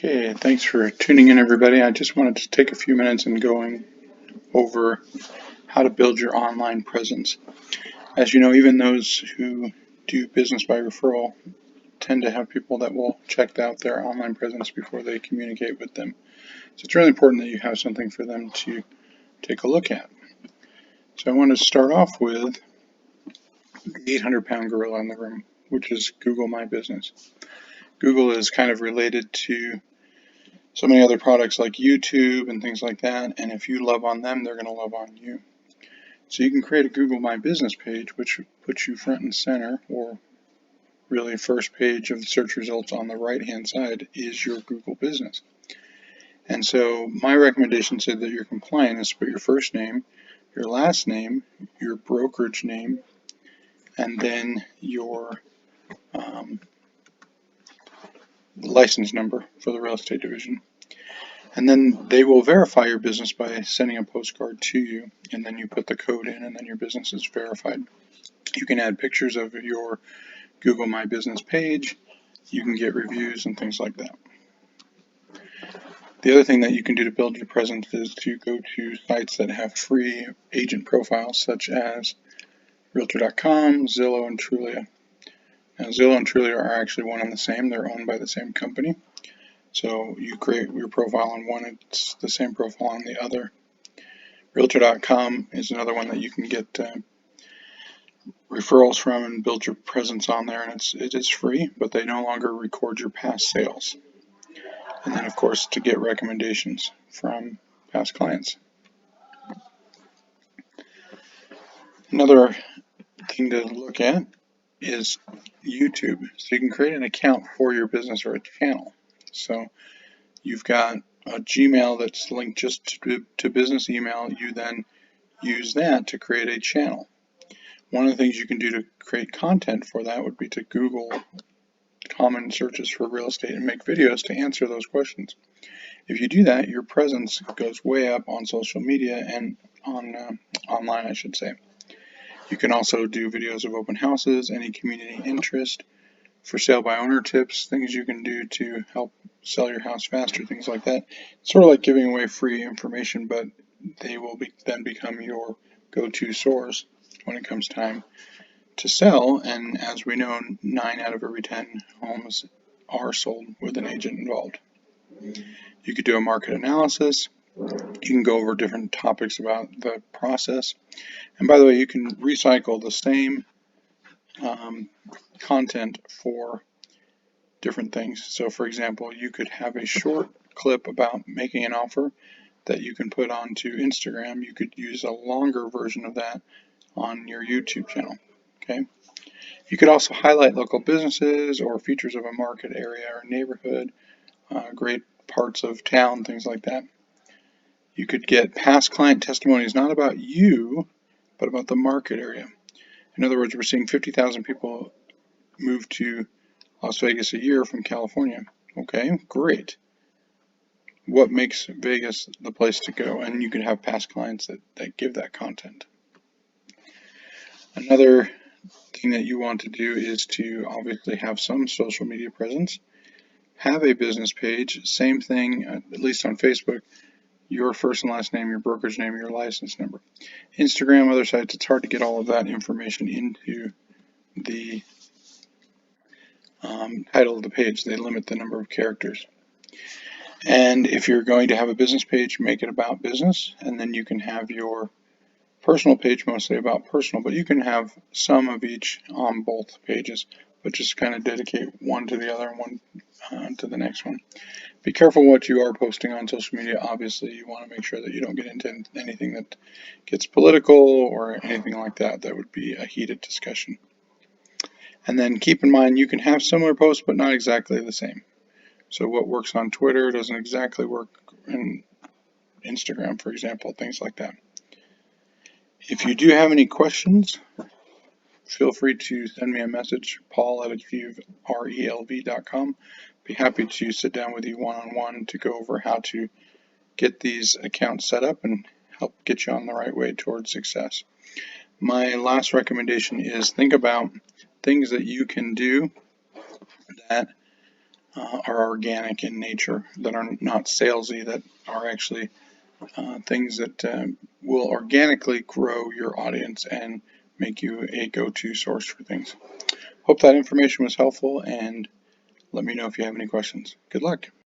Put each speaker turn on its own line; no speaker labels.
Okay, thanks for tuning in, everybody. I just wanted to take a few minutes and going over how to build your online presence. As you know, even those who do business by referral tend to have people that will check out their online presence before they communicate with them. So it's really important that you have something for them to take a look at. So I want to start off with the 800-pound gorilla in the room, which is Google My Business. Google is kind of related to so many other products like YouTube and things like that, and if you love on them, they're going to love on you. So you can create a Google My Business page, which puts you front and center, or really first page of the search results on the right-hand side is your Google business. And so my recommendation said that you're compliant is to put your first name, your last name, your brokerage name, and then your license number for the real estate division. And then they will verify your business by sending a postcard to you, and then you put the code in, and then your business is verified. You can add pictures of your Google My Business page. You can get reviews and things like that. The other thing that you can do to build your presence is to go to sites that have free agent profiles, such as Realtor.com, Zillow, and Trulia. Now, Zillow and Trulia are actually one and the same. They're owned by the same company. So you create your profile on one, it's the same profile on the other. Realtor.com is another one that you can get referrals from and build your presence on there, and it is free, but they no longer record your past sales. And then, of course, to get recommendations from past clients. Another thing to look at is YouTube. So you can create an account for your business or a channel. So you've got a Gmail that's linked just to business email. You then use that to create a channel. One of the things you can do to create content for that would be to Google common searches for real estate and make videos to answer those questions. If you do that, your presence goes way up on social media and on online, I should say. You can also do videos of open houses, any community interest, for sale by owner tips, things you can do to help sell your house faster, things like that. It's sort of like giving away free information, but they will then become your go-to source when it comes time to sell. And as we know, 9 out of every 10 homes are sold with an agent involved. You could do a market analysis. You can go over different topics about the process. And by the way, you can recycle the same content for different things. So for example, you could have a short clip about making an offer that you can put onto Instagram. You could use a longer version of that on your YouTube channel. Okay. You could also highlight local businesses or features of a market area or neighborhood, great parts of town, things like that. You could get past client testimonies, not about you, but about the market area. In other words, we're seeing 50,000 people move to Las Vegas a year from California. Okay, great. What makes Vegas the place to go? And you can have past clients that give that content. Another thing that you want to do is to obviously have some social media presence. Have a business page, same thing, at least on Facebook, your first and last name, your brokerage name, your license number. Instagram, other sites, it's hard to get all of that information into the title of the page. They limit the number of characters. And if you're going to have a business page, make it about business, and then you can have your personal page mostly about personal, but you can have some of each on both pages, but just kind of dedicate one to the other and one to the next one. Be careful what you are posting on social media. Obviously, you want to make sure that you don't get into anything that gets political or anything like that. That would be a heated discussion. And then keep in mind, you can have similar posts, but not exactly the same. So what works on Twitter doesn't exactly work in Instagram, for example, things like that. If you do have any questions, feel free to send me a message, paul@achieve.com. Be happy to sit down with you one-on-one to go over how to get these accounts set up and help get you on the right way towards success. My last recommendation is think about things that you can do that are organic in nature, that are not salesy, that are actually things that will organically grow your audience and make you a go-to source for things. Hope that information was helpful, and let me know if you have any questions. Good luck.